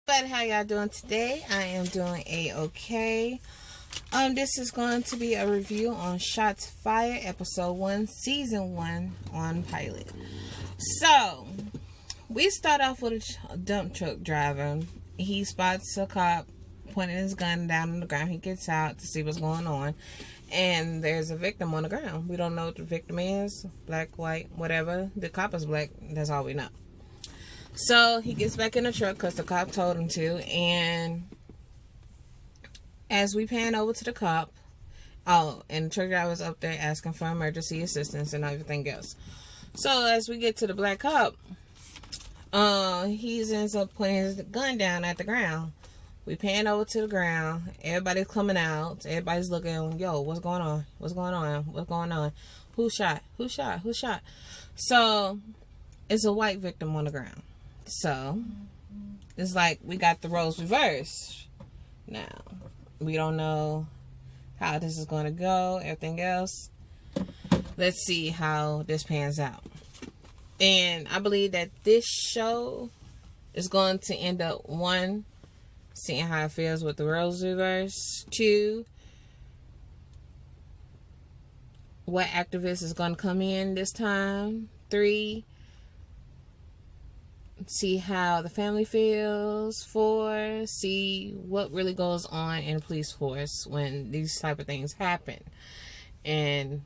But how y'all doing today? I am doing a-okay. This is going to be a review on Shots Fired, episode 1, season 1 on Pilot. So, we start off with a dump truck driver. He spots a cop pointing his gun down on the ground. He gets out to see what's going on. And there's a victim on the ground. We don't know what the victim is. Black, white, whatever. The cop is black. That's all we know. So he gets back in the truck because the cop told him to. And as we pan over to the cop, and the truck driver's up there asking for emergency assistance and everything else. So as we get to the black cop, he ends up putting his gun down at the ground. We pan over to the ground. Everybody's coming out. Everybody's looking, yo, what's going on? What's going on? What's going on? Who shot? Who shot? Who shot? So it's a white victim on the ground. So it's like we got the roles reversed. Now, we don't know how this is going to go, everything else. Let's see how this pans out. And I believe that this show is going to end up, 1, seeing how it feels with the roles reversed. 2, what activist is going to come in this time. 3, see how the family feels. 4, see what really goes on in the police force when these type of things happen and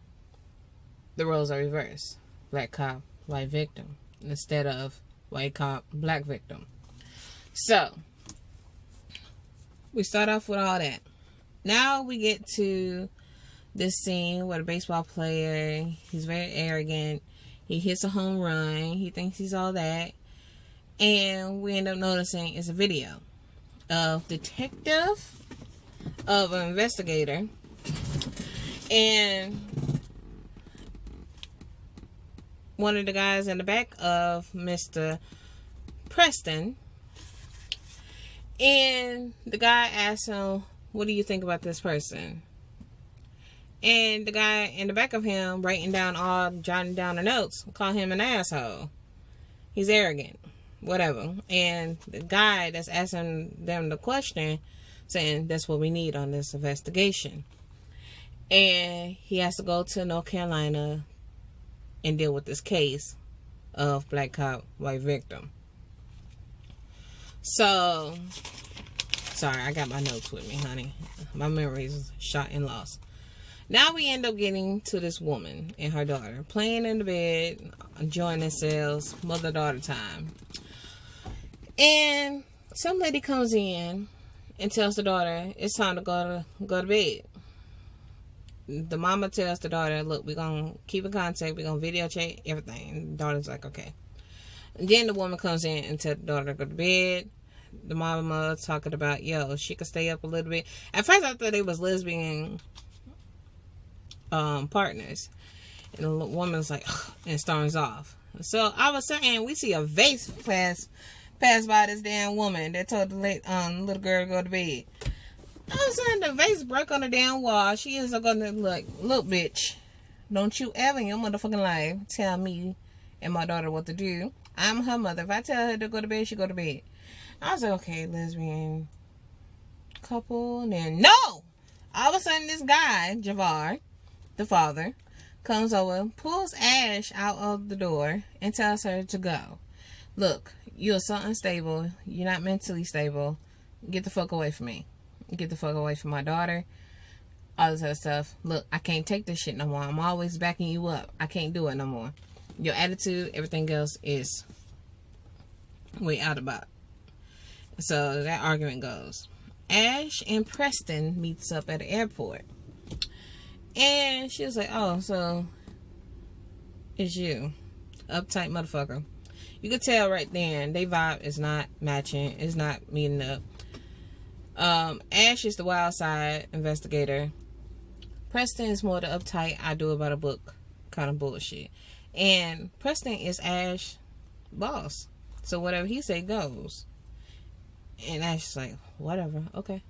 the roles are reversed. Black cop, white victim, instead of white cop, black victim. So we start off with all that. Now we get to this scene where the baseball player, he's very arrogant. He hits a home run. He thinks he's all that. And we end up noticing it's a video of an investigator. And one of the guys in the back of Mr. Preston. And the guy asks him, what do you think about this person? And the guy in the back of him, jotting down the notes, call him an asshole. He's arrogant. Whatever. And the guy that's asking them the question saying that's what we need on this investigation. And he has to go to North Carolina and deal with this case of black cop, white victim. So, sorry, I got my notes with me, honey. My memory is shot and lost. Now we end up getting to this woman and her daughter playing in the bed, enjoying themselves, mother-daughter time. And some lady comes in and tells the daughter it's time to go to bed. The mama tells the daughter, look, we're going to keep in contact. We're going to video chat, everything. And the daughter's like, okay. And then the woman comes in and tells the daughter to go to bed. The mama talking about, yo, she could stay up a little bit. At first I thought they was lesbian partners. And the woman's like, ugh, and storms off. So all of a sudden we see a vase pass by this damn woman that told the little girl to go to bed. All of a sudden, the vase broke on the damn wall. She is going to look, bitch. Don't you ever in your motherfucking life tell me and my daughter what to do. I'm her mother. If I tell her to go to bed, she go to bed. I was like, okay, lesbian couple. And then, no! All of a sudden, this guy, Javar, the father, comes over, pulls Ash out of the door, and tells her to go. Look, you're so unstable. You're not mentally stable. Get the fuck away from me. Get the fuck away from my daughter. All this other stuff. Look, I can't take this shit no more. I'm always backing you up. I can't do it no more. Your attitude, everything else is way out about. So that argument goes. Ash and Preston meets up at the airport. And she was like, oh, so it's you. Uptight motherfucker. You could tell right then, they vibe is not matching. It's not meeting up. Ash is the wild side investigator. Preston is more the uptight, I do about a book kind of bullshit. And Preston is Ash boss. So whatever he say goes. And Ash is like, whatever, okay.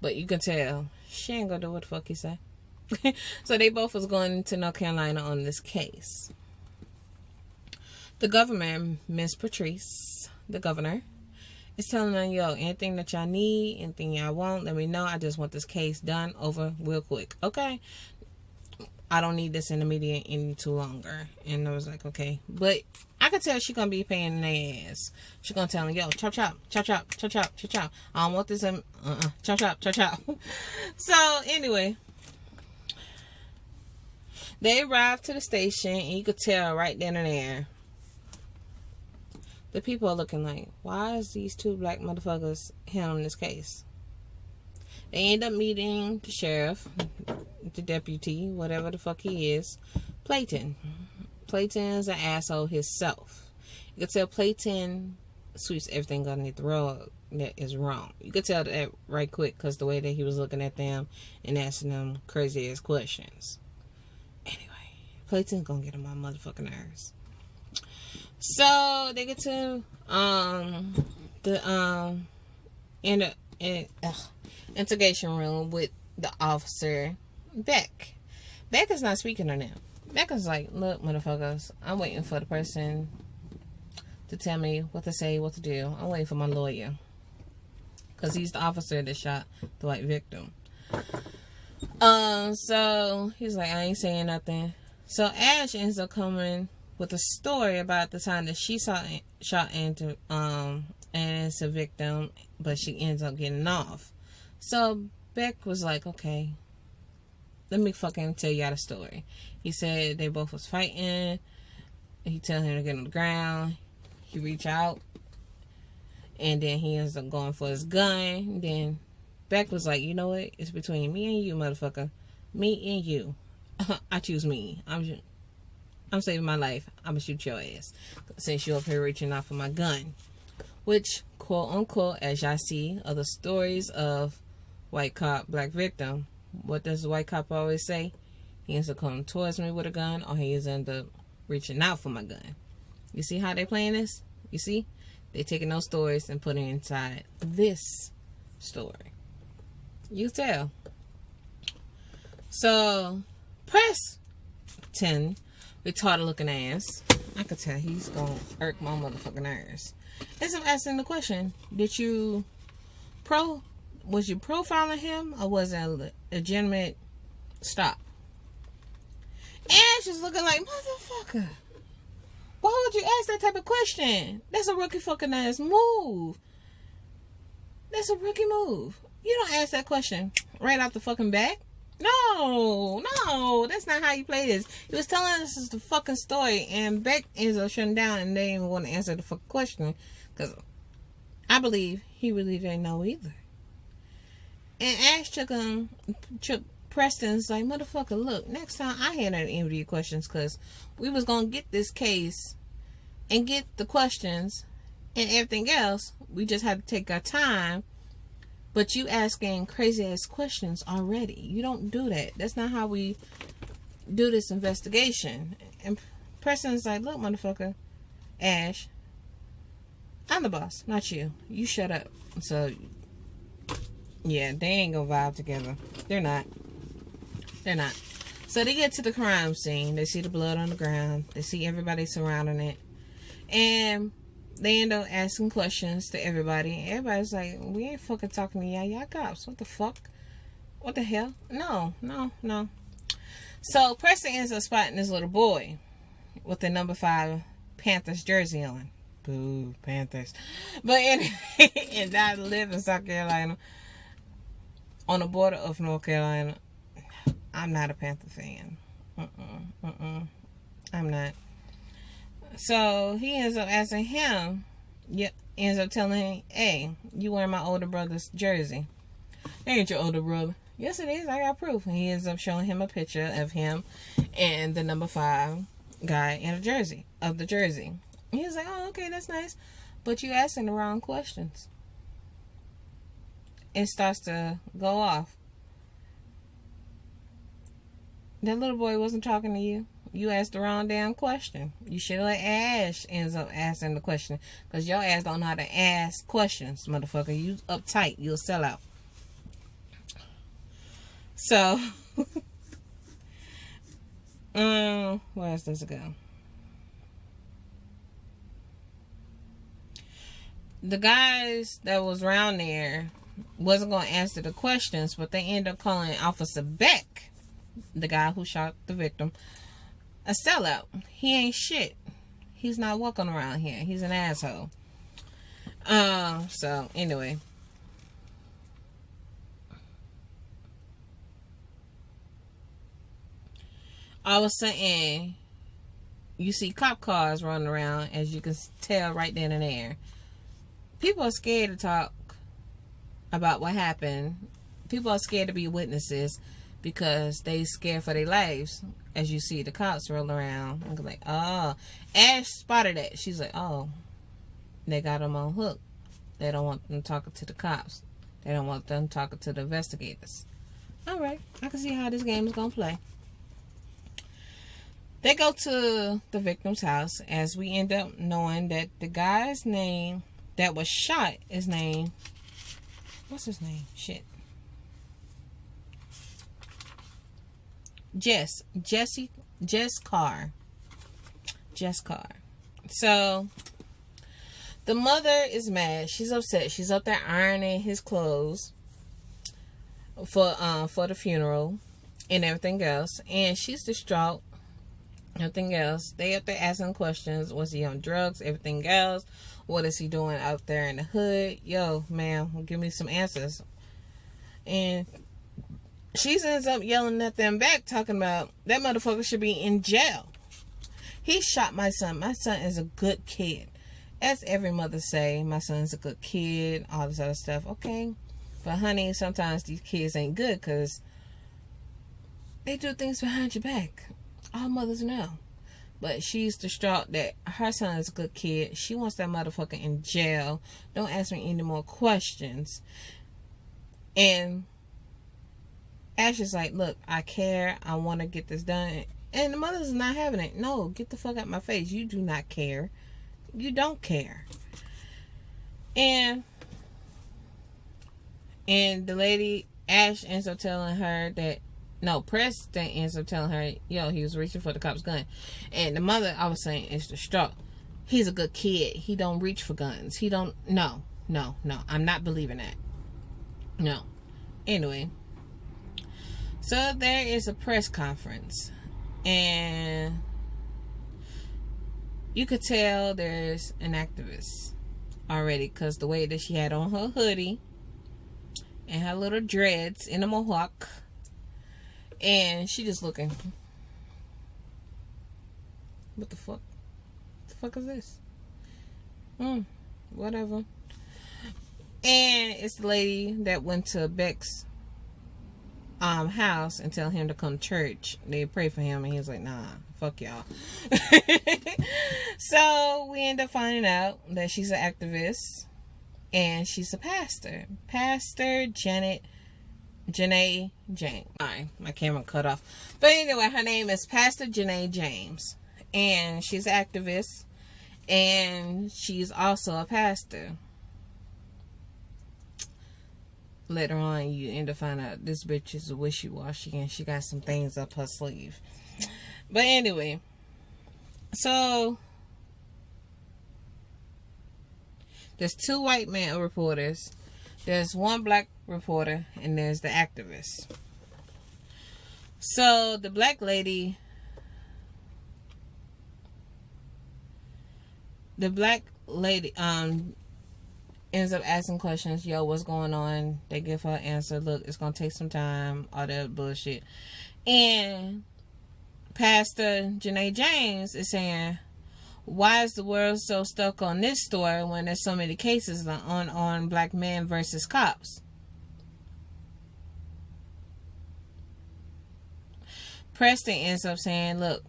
But you can tell, she ain't gonna do what the fuck he say. So they both was going to North Carolina on this case. The governor, Miss Patrice, the governor, It's telling them, yo, anything that y'all need, anything y'all want, let me know. I just want this case done over real quick. Okay? I don't need this in the media any too longer. And I was like, okay. But I could tell she gonna be paying their ass. She gonna tell them, yo, chop chop, chop chop, chop chop, chop chop. I don't want this in chop chop, chop chop. So anyway, they arrived to the station and you could tell right then and there. The people are looking like, why is these two black motherfuckers handling this case? They end up meeting the sheriff, the deputy, whatever the fuck he is, Playton. Playton's an asshole himself. You can tell Playton sweeps everything underneath the rug that is wrong. You could tell that right quick because the way that he was looking at them and asking them crazy ass questions. Anyway, Playton's gonna get on my motherfucking nerves. So they get to the interrogation room with the officer Beck. Beck is not speaking to them. Beck is like, look, motherfuckers, I'm waiting for the person to tell me what to say, what to do. I'm waiting for my lawyer. Because he's the officer that shot the white victim. So he's like, I ain't saying nothing. So Ash ends up coming with a story about the time that she shot into and it's a victim, but she ends up getting off. So Beck was like, okay, let me fucking tell y'all the story. He said they both was fighting. He tell him to get on the ground. He reach out. And then he ends up going for his gun. Then Beck was like, you know what? It's between me and you, motherfucker. Me and you. I choose me. I'm saving my life. I'm gonna shoot your ass. Since you're up here reaching out for my gun. Which, quote unquote, as y'all see, are the stories of white cop, black victim. What does the white cop always say? He ends up coming towards me with a gun, or he ends up reaching out for my gun. You see how they playing this? You see? They taking those stories and putting inside this story. You tell. So, Preston, retarded looking ass, I could tell he's gonna irk my motherfucking nerves. As I'm asking the question, was you profiling him, or was it a legitimate stop? Ash is looking like, motherfucker, why would you ask that type of question? That's a rookie fucking ass move. That's a rookie move. You don't ask that question right off the fucking bat. No, that's not how you play this. He was telling us the fucking story, and Beck ends up shutting down, and they didn't want to answer the fucking question, because I believe he really didn't know either. And Ash took Preston's like, motherfucker, look, next time I had an interview questions, because we was going to get this case and get the questions and everything else. We just had to take our time. But you asking crazy ass questions already. You don't do that. That's not how we do this investigation. And Preston's like, look, motherfucker, Ash, I'm the boss, not you. You shut up. So, yeah, they ain't gonna vibe together. They're not. So they get to the crime scene. They see the blood on the ground. They see everybody surrounding it. And they end up asking questions to everybody. Everybody's like, we ain't fucking talking to y'all cops. What the fuck? What the hell? No. So Preston ends up spotting this little boy with the number 5 Panthers jersey on. Boo, Panthers. But anyway, and I live in South Carolina, on the border of North Carolina. I'm not a Panther fan. I'm not. So he ends up asking him, ends up telling him, hey, you wearing my older brother's jersey. Ain't your older brother? Yes, it is. I got proof. And he ends up showing him a picture of him and the number 5 guy in the jersey. He was like, oh, okay, that's nice. But you asking the wrong questions. It starts to go off. That little boy wasn't talking to you. You asked the wrong damn question. You should have let Ash ends up asking the question. Because your ass don't know how to ask questions, motherfucker. You uptight. You'll sell out. So, where else does it go? the guys that was around there wasn't going to answer the questions, but they ended up calling Officer Beck, the guy who shot the victim, a sellout. He ain't shit. He's not walking around here. He's an asshole. So anyway, all of a sudden you see cop cars running around, as you can tell right then and there. People are scared to talk about what happened. People are scared to be witnesses because they scared for their lives. As you see the cops roll around and go like, oh, Ash spotted that. She's like, oh, they got them on hook. They don't want them talking to the cops. They don't want them talking to the investigators. All right, I can see how this game is gonna play. They go to the victim's house, as we end up knowing that the guy's name that was shot is named, what's his name? Shit. Jess Carr. So the mother is mad. She's upset. She's up there ironing his clothes for the funeral and everything else, and she's distraught. Everything else, they up there asking questions. Was he on drugs? Everything else. What is he doing out there in the hood? Yo, man, give me some answers. And she ends up yelling at them back, talking about that motherfucker should be in jail. He shot my son. My son is a good kid. As every mother say, my son's a good kid, all this other stuff. Okay. But honey, sometimes these kids ain't good because they do things behind your back. All mothers know. But she's distraught that her son is a good kid. She wants that motherfucker in jail. Don't ask me any more questions. And Ash is like, look, I care. I want to get this done. And the mother's not having it. No, get the fuck out my face. You do not care. You don't care. And the lady, Ash, ends up telling her that, no, Preston ends up telling her, yo, he was reaching for the cop's gun. And the mother, I was saying, is distraught. He's a good kid. He don't reach for guns. He don't, no. I'm not believing that. No. Anyway. So there is a press conference. And you could tell there's an activist already, because the way that she had on her hoodie and her little dreads in a mohawk, and she just looking, what the fuck? What the fuck is this? Whatever. And it's the lady that went to Beck's house and tell him to come to church. They pray for him, and he was like, nah, fuck y'all. So we end up finding out that she's an activist and she's a pastor. Pastor Janae James. Alright, my camera cut off. But anyway, her name is Pastor Janae James. And she's an activist. And she's also a pastor. Later on, you end up finding out this bitch is a wishy-washy and she got some things up her sleeve. But anyway, so there's 2 white male reporters. There's 1 black reporter, and there's the activist. So the black lady, ends up asking questions. Yo, what's going on? They give her an answer. Look, it's gonna take some time. All that bullshit. And Pastor Janae James is saying, why is the world so stuck on this story when there's so many cases on black men versus cops? Preston ends up saying, look,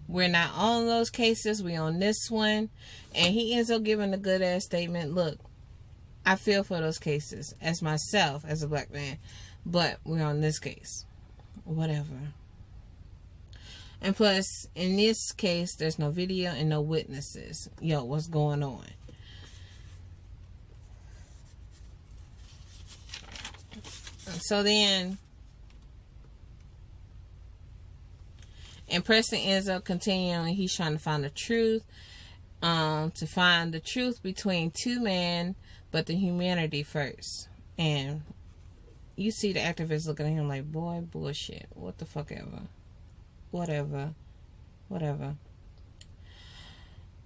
we're not on those cases, we on this one. And he ends up giving a good ass statement. Look, I feel for those cases as myself, as a black man, but we're on this case. Whatever. And plus, in this case, there's no video and no witnesses. Yo, what's going on? So then, and Preston ends up continuing. He's trying to find the truth. to find the truth between two men, but the humanity first. And you see the activists looking at him like, boy, bullshit. What the fuck ever. Whatever.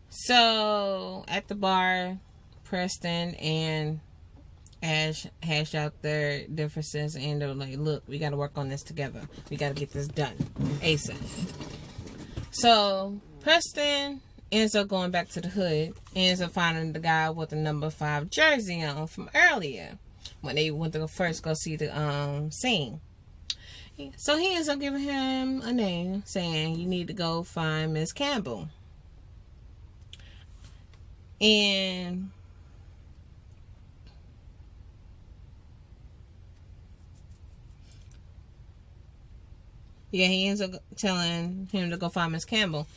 So, at the bar, Preston and Ash hashed out their differences, and they're like, look, we gotta work on this together. We gotta get this done ASAP. So, Preston ends up going back to the hood, ends up finding the guy with the number 5 jersey on from earlier, when they went to first go see the scene. So he ends up giving him a name, saying, you need to go find Miss Campbell. And yeah, he ends up telling him to go find Miss Campbell.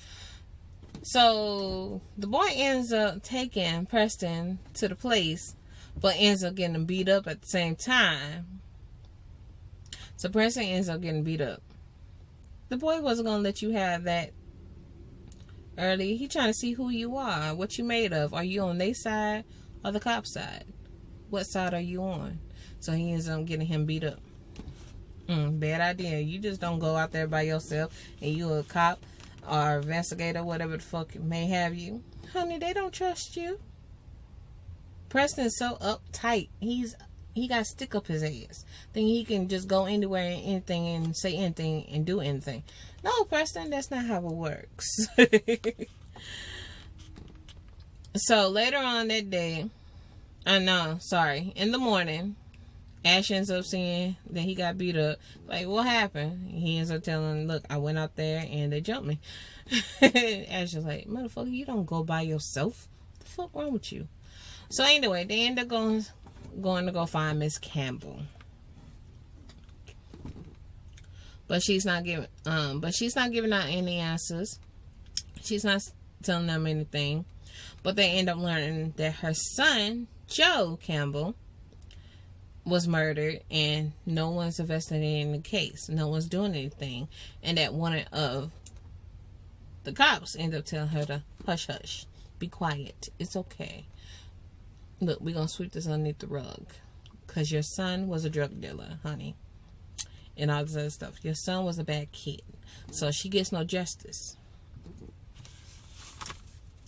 So the boy ends up taking Preston to the place, but ends up getting him beat up at the same time. So Preston ends up getting beat up. The boy wasn't going to let you have that early. He trying to see who you are, what you made of. Are you on their side or the cop side? What side are you on? So he ends up getting him beat up. Bad idea. You just don't go out there by yourself and you a cop or investigator, whatever the fuck may have you. Honey, they don't trust you. Preston's so uptight. He got stick up his ass. Think he can just go anywhere and anything and say anything and do anything. No, Preston, that's not how it works. So later on that day, in the morning, Ash ends up seeing that he got beat up. Like, what happened? He ends up telling, look, I went out there and they jumped me. Ash is like, motherfucker, you don't go by yourself. What the fuck wrong with you? So anyway, they end up going to go find Miss Campbell. But she's not giving out any answers. She's not telling them anything. But they end up learning that her son, Joe Campbell, was murdered and no one's investigating the case. No one's doing anything. And that one of the cops ended up telling her to hush hush. Be quiet. It's okay. Look, we're going to sweep this underneath the rug. Because your son was a drug dealer, honey. And all this other stuff. Your son was a bad kid. So she gets no justice.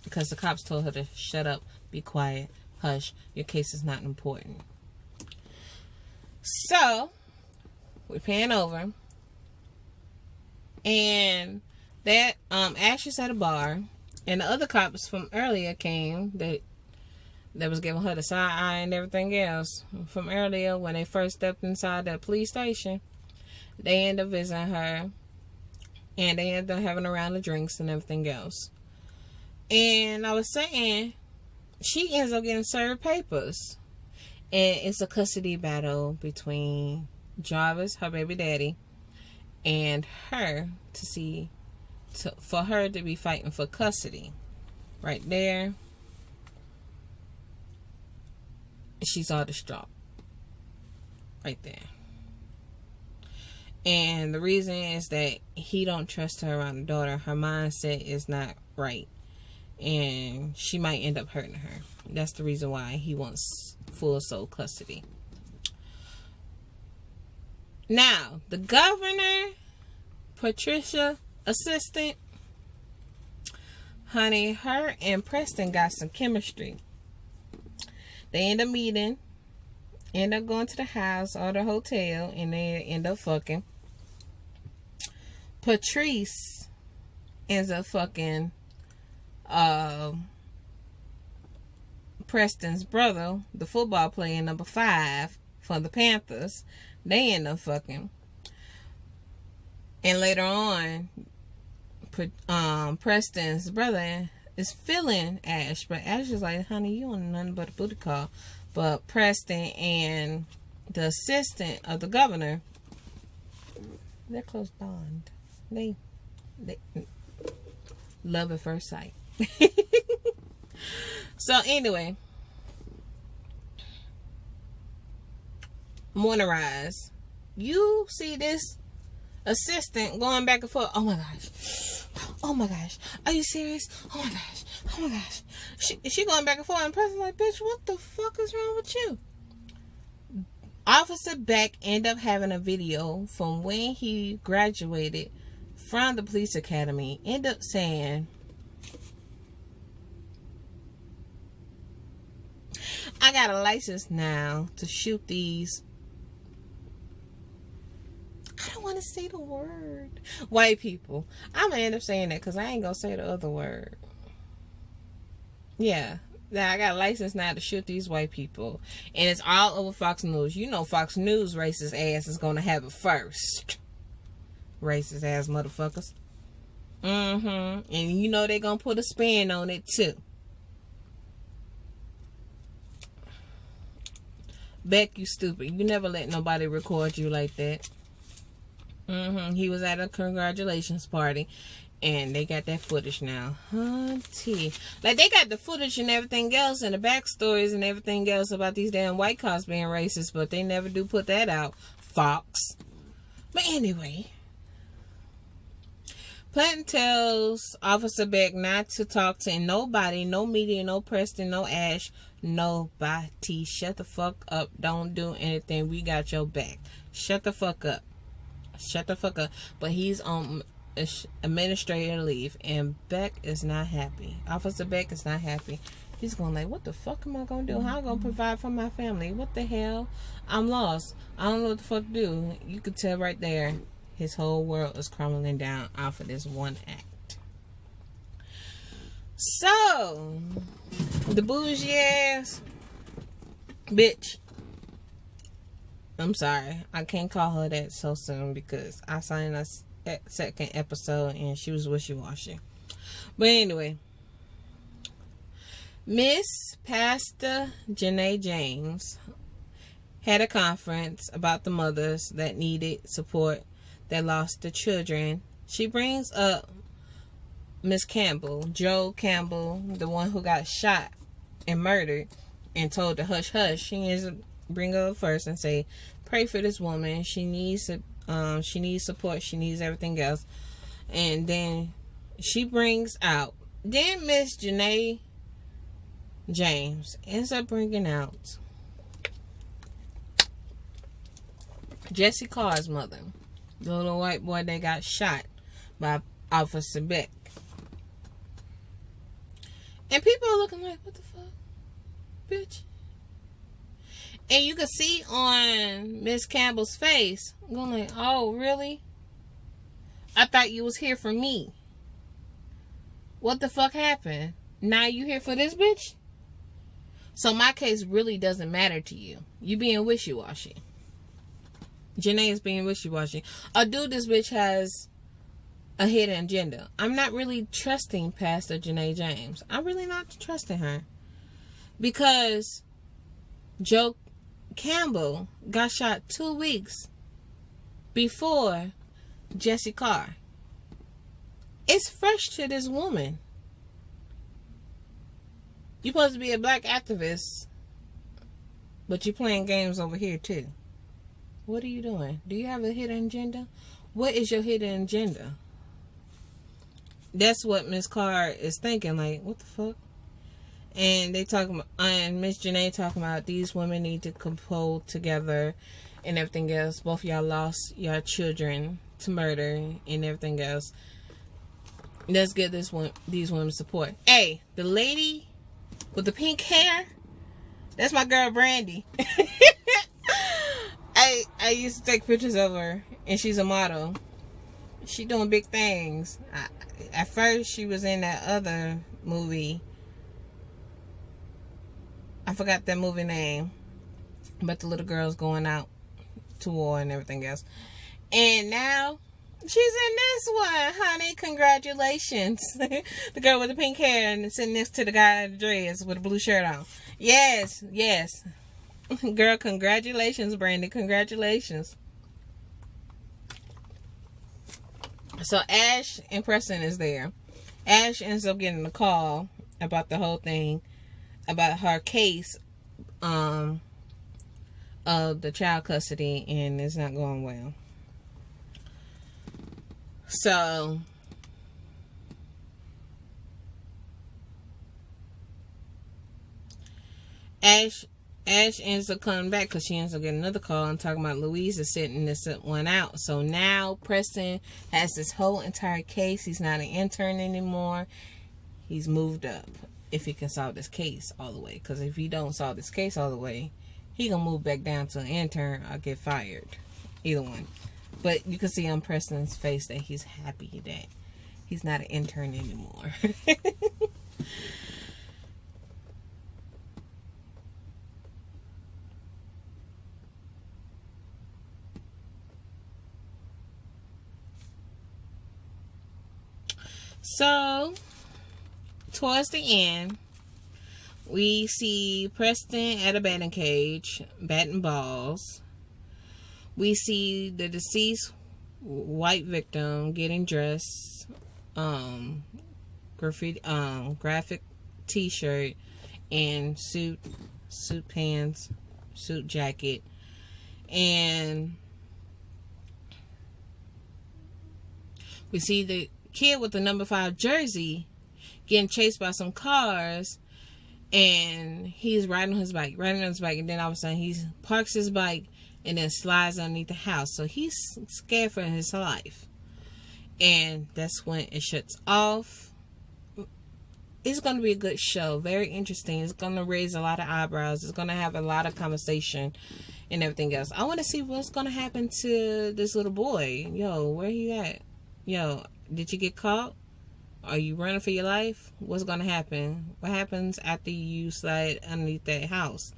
Because the cops told her to shut up, be quiet, hush. Your case is not important. So, we're paying over. And that Ash is at a bar. And the other cops from earlier came. That was giving her the side eye and everything else from earlier when they first stepped inside the police station. They end up visiting her. And they end up having a round of drinks and everything else. And I was saying, she ends up getting served papers. And it's a custody battle between Jarvis, her baby daddy, and her for her to be fighting for custody. Right there. She's all distraught. Right there. And the reason is that he don't trust her around the daughter. Her mindset is not right. And she might end up hurting her. That's the reason why he wants full sole custody. Now, the governor, Patricia assistant, honey, her and Preston got some chemistry. They end up meeting, end up going to the house or the hotel, and they end up fucking. Patrice ends up fucking Preston's brother, the football player, number 5 for the Panthers. They end up fucking. And later on, Preston's brother is feeling Ash, but Ash is like, honey, you on nothing but a booty call. But Preston and the assistant of the governor, they're close bond. They love at first sight. So anyway, Morning Rise, you see this assistant going back and forth. Oh my gosh, Oh my gosh, are you serious? Oh my gosh, oh my gosh. She going back and forth, and person like, bitch, what the fuck is wrong with you? Officer Beck ended up having a video from when he graduated from the police academy. Ended up saying, I got a license now to shoot these, I don't want to say the word, white people. I'm going to end up saying that because I ain't going to say the other word. Yeah. Now I got a license now to shoot these white people. And it's all over Fox News. You know Fox News racist ass is going to have it first. Racist ass motherfuckers. And you know they're going to put a spin on it too. Beck, you stupid. You never let nobody record you like that. He was at a congratulations party. And they got that footage now. Hunty. Like, they got the footage and everything else, and the backstories and everything else about these damn white cops being racist, but they never do put that out. Fox. But anyway. Planton tells Officer Beck not to talk to nobody, no media, no Preston, no Ash, nobody. Shut the fuck up. Don't do anything. We got your back. Shut the fuck up. Shut the fuck up. But he's on administrative leave, and Beck is not happy. Officer Beck is not happy. He's going like, what the fuck am I gonna do? How am I gonna provide for my family? What the hell? I'm lost. I don't know what the fuck to do. You could tell right there his whole world is crumbling down off of this one act. So the bougie ass bitch, I'm sorry, I can't call her that so soon because I signed a second episode and she was wishy-washy. But anyway, Miss Pastor Janae James had a conference about the mothers that needed support that lost their children. She brings up Miss Campbell, Joe Campbell, the one who got shot and murdered, and told to hush hush. She needs to bring her up first and say, pray for this woman. She needs support. She needs everything else. And then she brings out, then Miss Janae James ends up bringing out Jesse Carr's mother, the little white boy that got shot by Officer Beck. And people are looking like, what the fuck, bitch? And you could see on Miss Campbell's face, going like, oh, really? I thought you was here for me. What the fuck happened? Now you here for this bitch? So my case really doesn't matter to you. You being wishy-washy. Janae is being wishy-washy. Or do this bitch has a hidden agenda? I'm not really trusting Pastor Janae James. I'm really not trusting her. Because Joe Campbell got shot 2 weeks before Jesse Carr. It's fresh to this woman. You're supposed to be a black activist, but you're playing games over here too. What are you doing? Do you have a hidden agenda? What is your hidden agenda? That's what Miss Carr is thinking. Like, what the fuck? And they talking about, and Miss Janae talking about these women need to compose together and everything else. Both y'all lost your children to murder and everything else. Let's get these women support. Hey, the lady with the pink hair, that's my girl Brandy. I used to take pictures of her, and she's a model. She doing big things. At first, she was in that other movie. I forgot that movie name, but the little girl's going out to war and everything else. And now she's in this one, honey. Congratulations. The girl with the pink hair and sitting next to the guy in the dress with a blue shirt on. Yes, yes. Girl, congratulations, Brandy. Congratulations. So Ash and Preston is there. Ash ends up getting a call about the whole thing, about her case of the child custody, and it's not going well. So Ash ends up coming back because she ends up getting another call and talking about Louisa sitting this one out. So now Preston has this whole entire case. He's not an intern anymore. He's moved up if he can solve this case all the way. Because if he don't solve this case all the way, he gonna move back down to an intern or get fired. Either one. But you can see on Preston's face that he's happy that he's not an intern anymore. So, towards the end, we see Preston at a batting cage, batting balls. We see the deceased white victim getting dressed, graphic t-shirt and suit pants, suit jacket, and we see the kid with the number 5 jersey getting chased by some cars, and he's riding on his bike, and then all of a sudden he parks his bike and then slides underneath the house. So he's scared for his life, and that's when it shuts off. It's going to be a good show, very interesting. It's going to raise a lot of eyebrows. It's going to have a lot of conversation and everything else. I want to see what's going to happen to this little boy. Yo, where he at? Yo, did you get caught? Are you running for your life? What's going to happen? What happens after you slide underneath that house?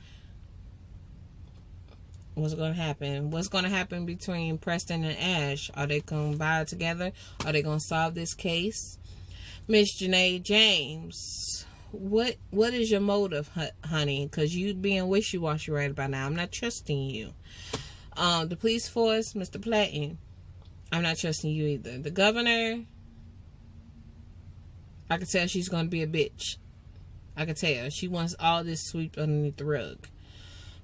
What's going to happen? What's going to happen between Preston and Ash? Are they going to buy together? Are they going to solve this case? Miss Janae James, what is your motive, honey? Because you being wishy-washy right about now. I'm not trusting you. The police force, Mr. Platten, I'm not trusting you either. The governor, I can tell she's going to be a bitch. I can tell. She wants all this swept underneath the rug.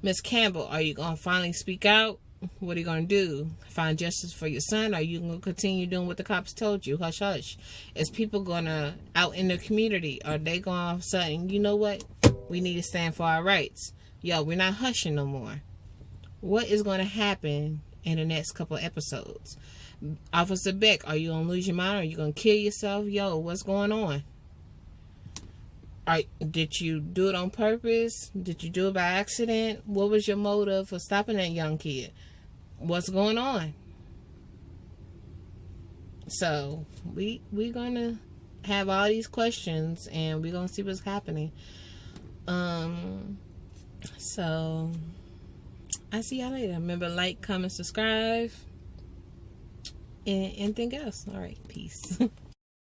Miss Campbell, are you going to finally speak out? What are you going to do? Find justice for your son? Or are you going to continue doing what the cops told you? Hush, hush. Is people going to, out in the community, are they going to say, you know what? We need to stand for our rights. Yo, we're not hushing no more. What is going to happen in the next couple of episodes? Officer Beck, are you going to lose your mind? Are you going to kill yourself? Yo, what's going on? Did you do it on purpose? Did you do it by accident? What was your motive for stopping that young kid? What's going on? So we're gonna have all these questions, and we're gonna see what's happening. So I see y'all later. Remember, like, comment, subscribe, and anything else. All right, peace.